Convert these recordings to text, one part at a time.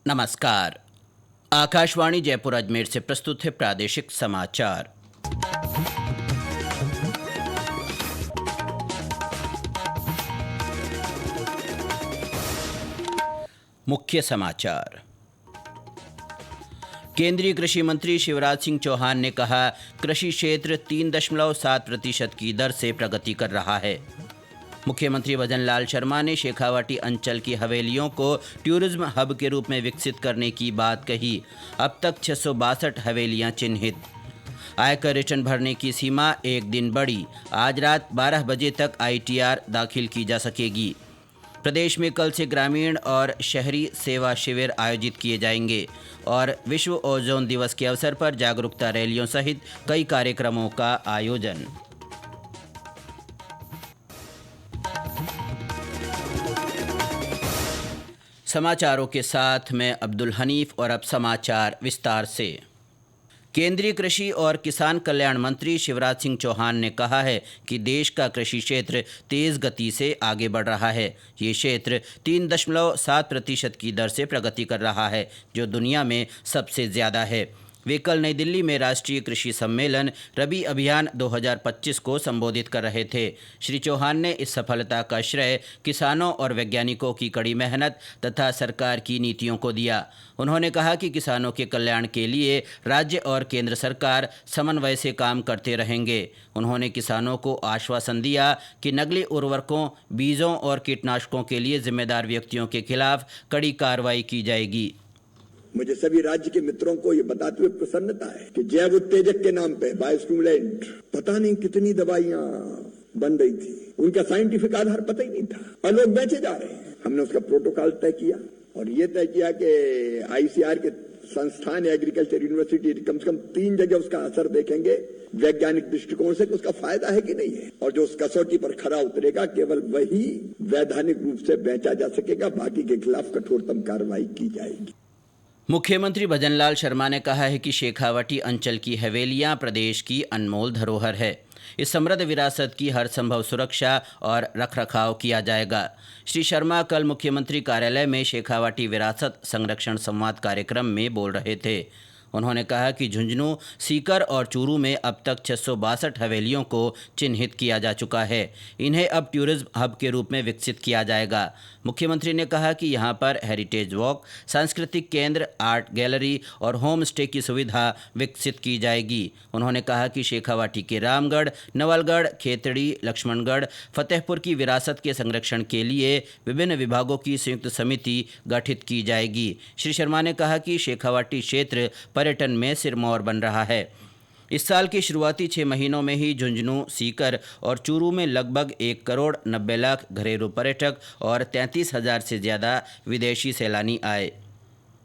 नमस्कार। आकाशवाणी जयपुर अजमेर से प्रस्तुत है प्रादेशिक समाचार। मुख्य समाचार। केंद्रीय कृषि मंत्री शिवराज सिंह चौहान ने कहा, कृषि क्षेत्र 3.7% की दर से प्रगति कर रहा है। मुख्यमंत्री भजन लाल शर्मा ने शेखावाटी अंचल की हवेलियों को टूरिज्म हब के रूप में विकसित करने की बात कही। अब तक 662 हवेलियां चिन्हित। आयकर रिटर्न भरने की सीमा एक दिन बढ़ी। आज रात 12 बजे तक ITR दाखिल की जा सकेगी। प्रदेश में कल से ग्रामीण और शहरी सेवा शिविर आयोजित किए जाएंगे और विश्व ओजोन दिवस के अवसर पर जागरूकता रैलियों सहित कई कार्यक्रमों का आयोजन। समाचारों के साथ मैं अब्दुल हनीफ और अब समाचार विस्तार से। केंद्रीय कृषि और किसान कल्याण मंत्री शिवराज सिंह चौहान ने कहा है कि देश का कृषि क्षेत्र तेज गति से आगे बढ़ रहा है। ये क्षेत्र 3.7% की दर से प्रगति कर रहा है, जो दुनिया में सबसे ज़्यादा है। वे कल नई दिल्ली में राष्ट्रीय कृषि सम्मेलन रबी अभियान 2025 को संबोधित कर रहे थे। श्री चौहान ने इस सफलता का श्रेय किसानों और वैज्ञानिकों की कड़ी मेहनत तथा सरकार की नीतियों को दिया। उन्होंने कहा कि किसानों के कल्याण के लिए राज्य और केंद्र सरकार समन्वय से काम करते रहेंगे। उन्होंने किसानों को आश्वासन दिया कि नकली उर्वरकों, बीजों और कीटनाशकों के लिए जिम्मेदार व्यक्तियों के खिलाफ कड़ी कार्रवाई की जाएगी। मुझे सभी राज्य के मित्रों को ये बताते हुए प्रसन्नता है कि जैव उत्तेजक के नाम पे बायोस्टिमुलेंट पता नहीं कितनी दवाइयां बन रही थी, उनका साइंटिफिक आधार पता ही नहीं था और लोग बेचे जा रहे हैं। हमने उसका प्रोटोकॉल तय किया और ये तय किया कि ICR के संस्थान एग्रीकल्चर यूनिवर्सिटी कम से कम 3 जगह उसका असर देखेंगे वैज्ञानिक दृष्टिकोण से कि उसका फायदा है कि नहीं है, और जो उस कसौटी पर खरा उतरेगा केवल वही वैधानिक रूप से बेचा जा सकेगा, बाकी के खिलाफ कठोरतम कार्रवाई की जाएगी। मुख्यमंत्री भजन लाल शर्मा ने कहा है कि शेखावाटी अंचल की हवेलियां प्रदेश की अनमोल धरोहर है। इस समृद्ध विरासत की हर संभव सुरक्षा और रखरखाव किया जाएगा। श्री शर्मा कल मुख्यमंत्री कार्यालय में शेखावाटी विरासत संरक्षण संवाद कार्यक्रम में बोल रहे थे। उन्होंने कहा कि झुंझुनू, सीकर और चूरू में अब तक 662 हवेलियों को चिन्हित किया जा चुका है। इन्हें अब टूरिज्म हब के रूप में विकसित किया जाएगा। मुख्यमंत्री ने कहा कि यहां पर हेरिटेज वॉक, सांस्कृतिक केंद्र, आर्ट गैलरी और होम स्टे की सुविधा विकसित की जाएगी। उन्होंने कहा कि शेखावाटी के रामगढ़, नवलगढ़, खेतड़ी, लक्ष्मणगढ़, फतेहपुर की विरासत के संरक्षण के लिए विभिन्न विभागों की संयुक्त समिति गठित की जाएगी। श्री शर्मा ने कहा कि शेखावाटी क्षेत्र पर्यटन में सिरमौर बन रहा है। इस साल के शुरुआती 6 महीनों में ही झुंझुनू, सीकर और चूरू में लगभग 1,90,00,000 घरेलू पर्यटक और 33,000 से ज़्यादा विदेशी सैलानी आए।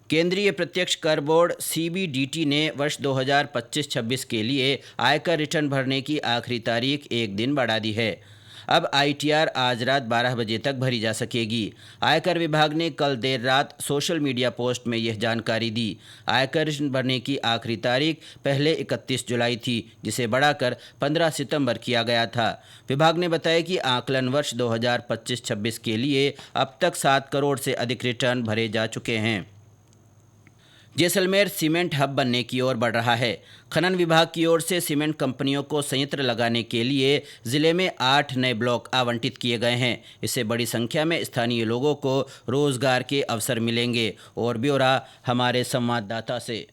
केंद्रीय प्रत्यक्ष कर बोर्ड CBDT ने वर्ष 2025-26 के लिए आयकर रिटर्न भरने की आखिरी तारीख एक दिन बढ़ा दी है। अब ITR आज रात 12 बजे तक भरी जा सकेगी। आयकर विभाग ने कल देर रात सोशल मीडिया पोस्ट में यह जानकारी दी। आयकर रिटर्न भरने की आखिरी तारीख पहले 31 जुलाई थी, जिसे बढ़ाकर 15 सितंबर किया गया था। विभाग ने बताया कि आकलन वर्ष 2025-26 के लिए अब तक 7 करोड़ से अधिक रिटर्न भरे जा चुके हैं। जैसलमेर सीमेंट हब बनने की ओर बढ़ रहा है। खनन विभाग की ओर से सीमेंट कंपनियों को संयंत्र लगाने के लिए जिले में 8 नए ब्लॉक आवंटित किए गए हैं। इससे बड़ी संख्या में स्थानीय लोगों को रोजगार के अवसर मिलेंगे। और ब्यौरा हमारे संवाददाता से।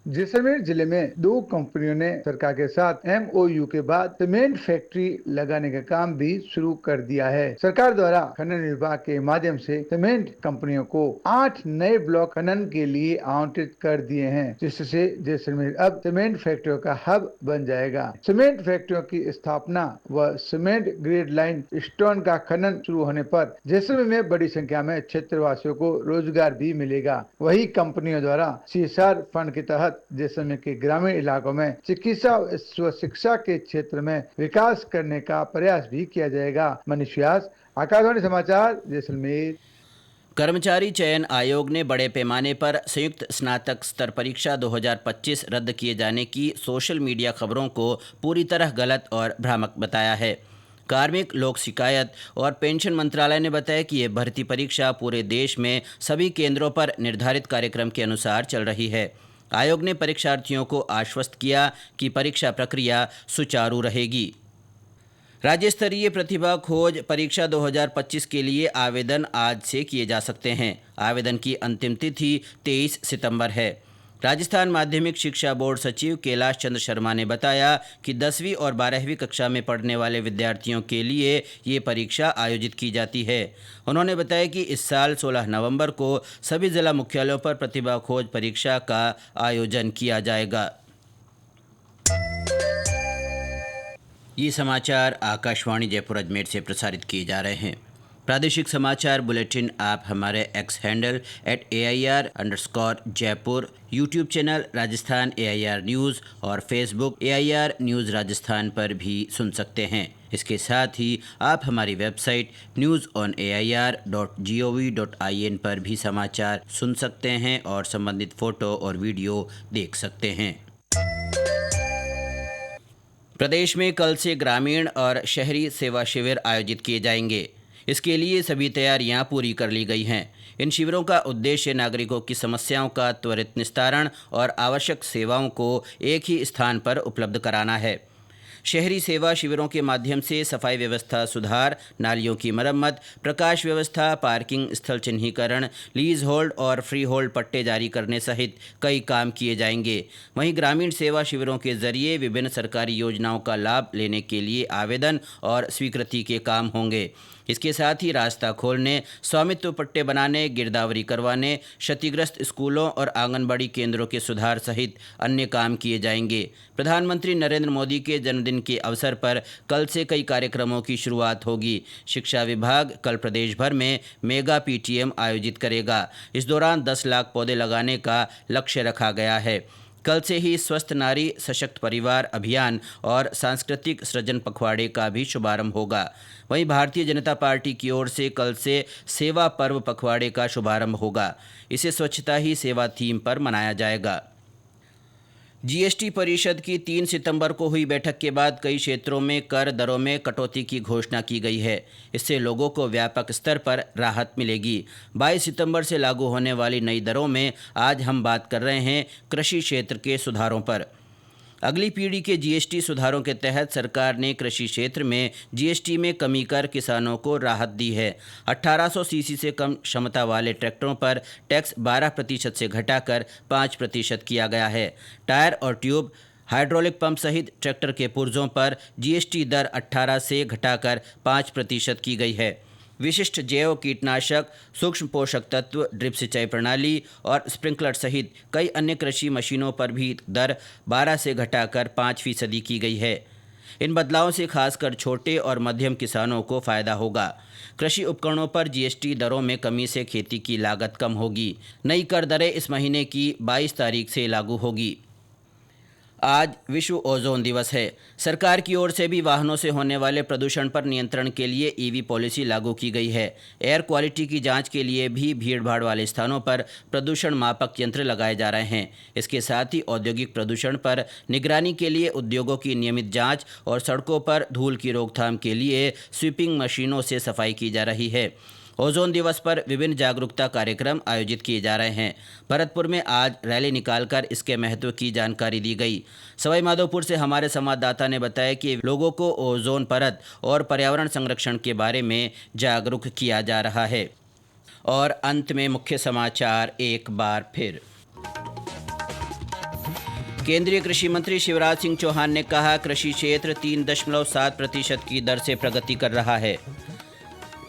जैसलमेर जिले में 2 कंपनियों ने सरकार के साथ MOU के बाद सीमेंट फैक्ट्री लगाने का काम भी शुरू कर दिया है। सरकार द्वारा खनन विभाग के माध्यम से सीमेंट कंपनियों को 8 नए ब्लॉक खनन के लिए आवंटित कर दिए हैं, जिससे जैसलमेर अब सीमेंट फैक्ट्रियों का हब बन जाएगा। सीमेंट फैक्ट्रियों की स्थापना व सीमेंट ग्रेड लाइन स्टोन का खनन शुरू होने पर जैसलमेर में बड़ी संख्या में क्षेत्रवासियों को रोजगार भी मिलेगा। वही कंपनियों द्वारा CSR फंड के तहत जैसलमेर के ग्रामीण इलाकों में चिकित्सा व शिक्षा के क्षेत्र में विकास करने का प्रयास भी किया जाएगा। मनीष व्यास, आकाशवाणी समाचार, जैसलमेर। कर्मचारी चयन आयोग ने बड़े पैमाने पर संयुक्त स्नातक स्तर परीक्षा 2025 रद्द किए जाने की सोशल मीडिया खबरों को पूरी तरह गलत और भ्रामक बताया है। कार्मिक लोक शिकायत और पेंशन मंत्रालय ने बताया कि ये भर्ती परीक्षा पूरे देश में सभी केंद्रों पर निर्धारित कार्यक्रम के अनुसार चल रही है। आयोग ने परीक्षार्थियों को आश्वस्त किया कि परीक्षा प्रक्रिया सुचारू रहेगी। राज्य स्तरीय प्रतिभा खोज परीक्षा 2025 के लिए आवेदन आज से किए जा सकते हैं। आवेदन की अंतिम तिथि 23 सितंबर है। राजस्थान माध्यमिक शिक्षा बोर्ड सचिव कैलाश चंद्र शर्मा ने बताया कि 10वीं और 12वीं कक्षा में पढ़ने वाले विद्यार्थियों के लिए ये परीक्षा आयोजित की जाती है। उन्होंने बताया कि इस साल 16 नवंबर को सभी जिला मुख्यालयों पर प्रतिभा खोज परीक्षा का आयोजन किया जाएगा। ये समाचार आकाशवाणी जयपुर अजमेर से प्रसारित किए जा रहे हैं। प्रादेशिक समाचार बुलेटिन आप हमारे एक्स हैंडल @AIR_जयपुर, YouTube channel Rajasthan AIR news और फेसबुक AIR न्यूज़ राजस्थान पर भी सुन सकते हैं। इसके साथ ही आप हमारी वेबसाइट newsonair.gov.in पर भी समाचार सुन सकते हैं और संबंधित फ़ोटो और वीडियो देख सकते हैं। प्रदेश में कल से ग्रामीण और शहरी सेवा शिविर आयोजित किए जाएंगे। इसके लिए सभी तैयारियां पूरी कर ली गई हैं। इन शिविरों का उद्देश्य नागरिकों की समस्याओं का त्वरित निस्तारण और आवश्यक सेवाओं को एक ही स्थान पर उपलब्ध कराना है। शहरी सेवा शिविरों के माध्यम से सफाई व्यवस्था सुधार, नालियों की मरम्मत, प्रकाश व्यवस्था, पार्किंग स्थल चिन्हीकरण, लीज होल्ड और फ्री होल्ड पट्टे जारी करने सहित कई काम किए जाएंगे। वहीं ग्रामीण सेवा शिविरों के जरिए विभिन्न सरकारी योजनाओं का लाभ लेने के लिए आवेदन और स्वीकृति के काम होंगे। इसके साथ ही रास्ता खोलने, स्वामित्व पट्टे बनाने, गिरदावरी करवाने, क्षतिग्रस्त स्कूलों और आंगनबाड़ी केंद्रों के सुधार सहित अन्य काम किए जाएंगे। प्रधानमंत्री नरेंद्र मोदी के जन्मदिन के अवसर पर कल से कई कार्यक्रमों की शुरुआत होगी। शिक्षा विभाग कल प्रदेश भर में मेगा PTM आयोजित करेगा। इस दौरान 10 लाख पौधे लगाने का लक्ष्य रखा गया है। कल से ही स्वस्थ नारी सशक्त परिवार अभियान और सांस्कृतिक सृजन पखवाड़े का भी शुभारंभ होगा। वहीं भारतीय जनता पार्टी की ओर से कल से सेवा पर्व पखवाड़े का शुभारंभ होगा। इसे स्वच्छता ही सेवा थीम पर मनाया जाएगा। GST परिषद की 3 सितंबर को हुई बैठक के बाद कई क्षेत्रों में कर दरों में कटौती की घोषणा की गई है। इससे लोगों को व्यापक स्तर पर राहत मिलेगी। 22 सितंबर से लागू होने वाली नई दरों में आज हम बात कर रहे हैं कृषि क्षेत्र के सुधारों पर। अगली पीढ़ी के GST सुधारों के तहत सरकार ने कृषि क्षेत्र में GST में कमी कर किसानों को राहत दी है। 1800 सीसी से कम क्षमता वाले ट्रैक्टरों पर टैक्स 12% से घटाकर 5% किया गया है। टायर और ट्यूब, हाइड्रोलिक पंप सहित ट्रैक्टर के पुर्जों पर GST दर 18 से घटाकर 5% की गई है। विशिष्ट जैव कीटनाशक, सूक्ष्म पोषक तत्व, ड्रिप सिंचाई प्रणाली और स्प्रिंकलर सहित कई अन्य कृषि मशीनों पर भी दर 12 से घटाकर 5% की गई है। इन बदलावों से खासकर छोटे और मध्यम किसानों को फायदा होगा। कृषि उपकरणों पर GST दरों में कमी से खेती की लागत कम होगी। नई कर दरें इस महीने की 22 तारीख से लागू होगी। आज विश्व ओजोन दिवस है। सरकार की ओर से भी वाहनों से होने वाले प्रदूषण पर नियंत्रण के लिए EV पॉलिसी लागू की गई है। एयर क्वालिटी की जांच के लिए भी भीड़भाड़ वाले स्थानों पर प्रदूषण मापक यंत्र लगाए जा रहे हैं। इसके साथ ही औद्योगिक प्रदूषण पर निगरानी के लिए उद्योगों की नियमित जांच और सड़कों पर धूल की रोकथाम के लिए स्वीपिंग मशीनों से सफाई की जा रही है। ओजोन दिवस पर विभिन्न जागरूकता कार्यक्रम आयोजित किए जा रहे हैं। भरतपुर में आज रैली निकालकर इसके महत्व की जानकारी दी गई। सवाईमाधोपुर से हमारे संवाददाता ने बताया कि लोगों को ओजोन परत और पर्यावरण संरक्षण के बारे में जागरूक किया जा रहा है। और अंत में मुख्य समाचार एक बार फिर। केंद्रीय कृषि मंत्री शिवराज सिंह चौहान ने कहा, कृषि क्षेत्र 3.7% की दर से प्रगति कर रहा है।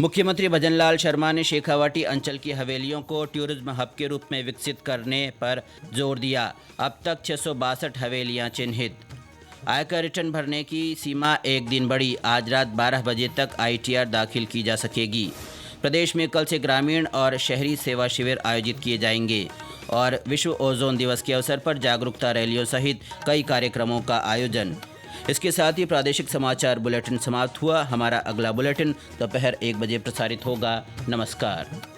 मुख्यमंत्री भजनलाल शर्मा ने शेखावाटी अंचल की हवेलियों को टूरिज्म हब के रूप में विकसित करने पर जोर दिया। अब तक 662 हवेलियां चिन्हित। आयकर रिटर्न भरने की सीमा एक दिन बढ़ी। आज रात 12 बजे तक ITR दाखिल की जा सकेगी। प्रदेश में कल से ग्रामीण और शहरी सेवा शिविर आयोजित किए जाएंगे। और विश्व ओजोन दिवस के अवसर पर जागरूकता रैलियों सहित कई कार्यक्रमों का आयोजन। इसके साथ ही प्रादेशिक समाचार बुलेटिन समाप्त हुआ। हमारा अगला बुलेटिन दोपहर 1 बजे प्रसारित होगा। नमस्कार।